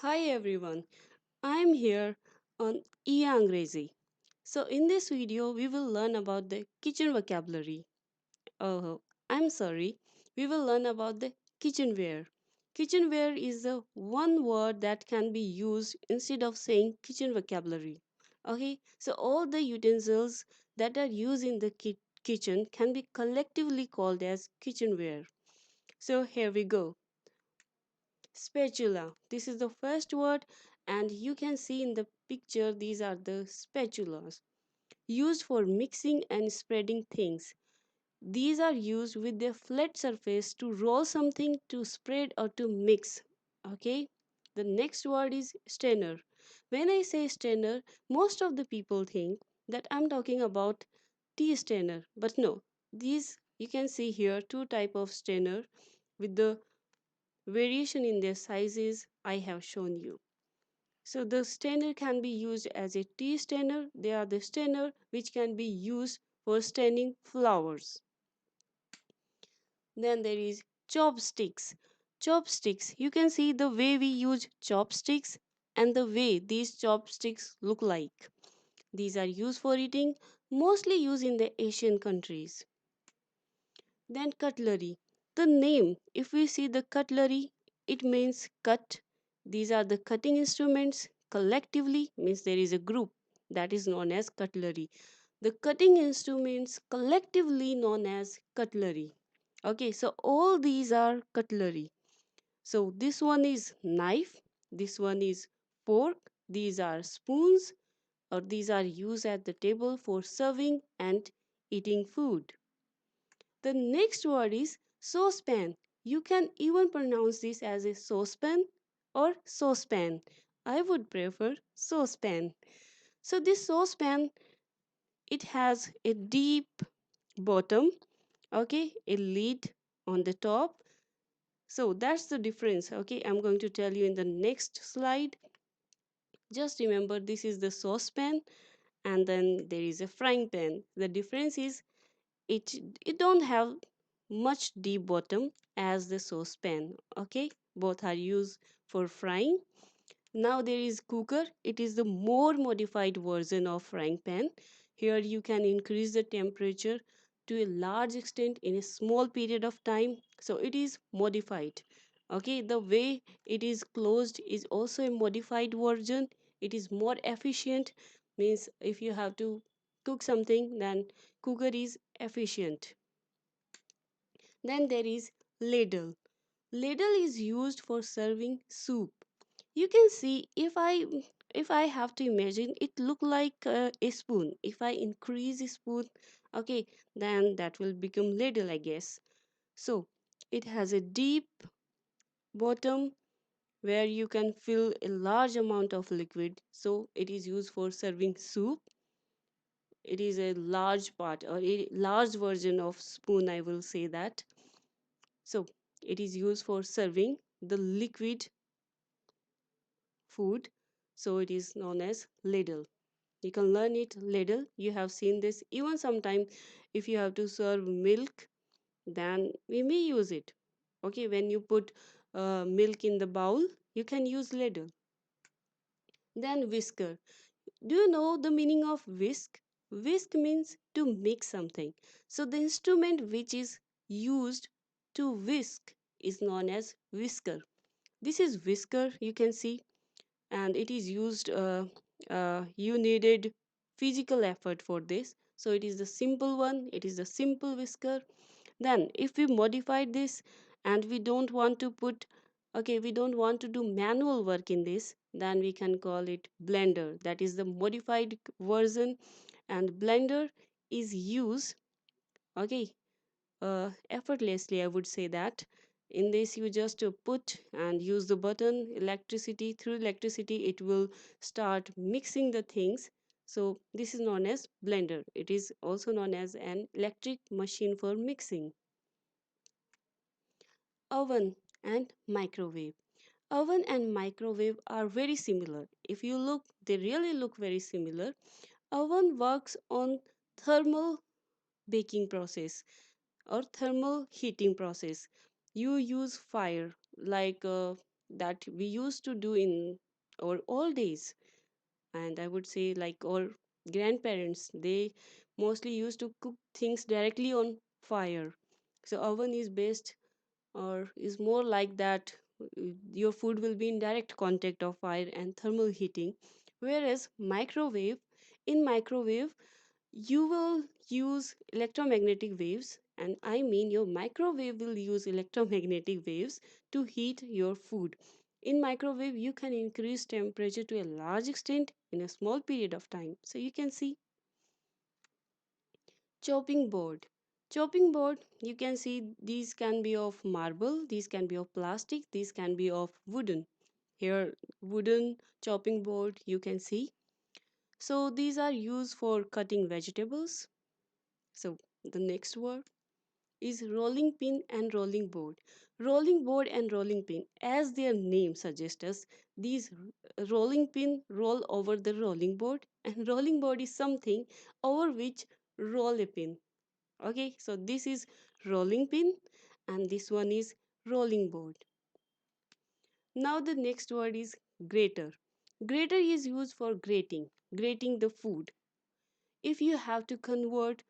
Hi everyone, I'm here on E Angrezi. So in this video we will learn about the kitchen vocabulary. Oh, I'm sorry. We will learn about the kitchenware. Kitchenware is the one word that can be used instead of saying kitchen vocabulary. Okay, so all the utensils that are used in the kitchen can be collectively called as kitchenware. So here we go. Spatula. This is the first word, and you can see in the picture these are the spatulas used for mixing and spreading things. These are used with their flat surface to roll something, to spread, or to mix. Okay, the next word is strainer. When I say strainer, most of the people think that I'm talking about tea strainer, but no, these you can see here two type of strainer with the variation in their sizes I have shown you. So the strainer can be used as a tea strainer. They are the strainer which can be used for straining flowers. Then there is chopsticks. Chopsticks, you can see the way we use chopsticks and the way these chopsticks look like. These are used for eating, mostly used in the Asian countries. Then cutlery. The name, if we see the cutlery, it means cut. These are the cutting instruments. Collectively means there is a group that is known as cutlery. The cutting instruments collectively known as cutlery. Okay, so all these are cutlery. So this one is knife, this one is fork, these are spoons, or these are used at the table for serving and eating food. The next word is saucepan. You can even pronounce this as a saucepan or saucepan. I would prefer saucepan. So this saucepan, it has a deep bottom, okay, a lid on the top. So that's the difference. Okay, I'm going to tell you in the next slide. Just remember this is the saucepan and then there is a frying pan. The difference is it it don't have much deep bottom as the saucepan. Okay, both are used for frying. Now there is cooker. It is the more modified version of frying pan. Here you can increase the temperature to a large extent in a small period of time, so it is modified. Okay, the way it is closed is also a modified version. It is more efficient, means if you have to cook something, then cooker is efficient. Then there is ladle. Ladle is used for serving soup. You can see if I have to imagine, it look like a spoon. If I increase a spoon, okay, then that will become ladle, I guess. So it has a deep bottom where you can fill a large amount of liquid. So it is used for serving soup. It is a large part or a large version of spoon, I will say that. So it is used for serving the liquid food. So it is known as ladle. You can learn it ladle. You have seen this even sometime if you have to serve milk, then we may use it. Okay, when you put milk in the bowl, you can use ladle. Then whisker. Do you know the meaning of whisk? Whisk means to mix something. So the instrument which is used to whisk is known as whisker. This is whisker, you can see, and it is used. You needed physical effort for this. So it is the simple one. It is the simple whisker. Then if we modify this and we don't want to put, okay, we don't want to do manual work in this, then we can call it blender. That is the modified version, and blender is used, okay, effortlessly, I would say that. In this you just put and use the button, electricity, through electricity it will start mixing the things. So this is known as blender. It is also known as an electric machine for mixing. Oven and microwave. Oven and microwave are very similar. If you look, they really look very similar. Oven works on thermal baking process or thermal heating process. You use fire like that we used to do in our old days. And I would say, like our grandparents, they mostly used to cook things directly on fire. So oven is best, or is more like that, your food will be in direct contact of fire and thermal heating. Whereas microwave, in microwave you will use electromagnetic waves, and I mean your microwave will use electromagnetic waves to heat your food. In microwave you can increase temperature to a large extent in a small period of time. So you can see chopping board. Chopping board, you can see these can be of marble, these can be of plastic, these can be of wooden. Here, wooden chopping board you can see. So these are used for cutting vegetables. So the next word is rolling pin and rolling board. Rolling board and rolling pin, as their name suggests us, these rolling pin roll over the rolling board, and rolling board is something over which roll a pin. Okay, so this is rolling pin and this one is rolling board. Now the next word is grater. Grater is used for grating the food. If you have to convert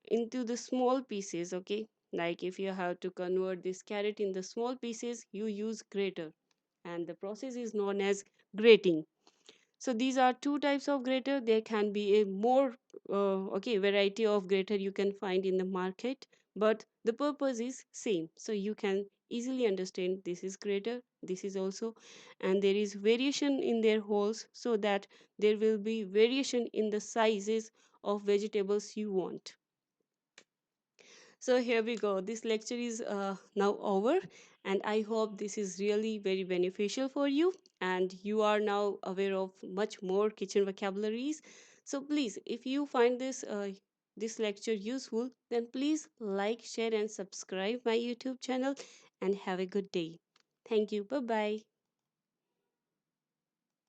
into the small pieces, okay, like if you have to convert this carrot in the small pieces, you use grater, and the process is known as grating. So these are two types of grater. There can be a more okay variety of grater you can find in the market, but the purpose is same. So you can easily understand this is grater, this is also, and there is variation in their holes, so that there will be variation in the sizes of vegetables you want. So here we go. This lecture is now over, and I hope this is really very beneficial for you, and you are now aware of much more kitchen vocabularies. So please, if you find this lecture useful, then please like, share, and subscribe my YouTube channel, and have a good day. Thank you. Bye bye.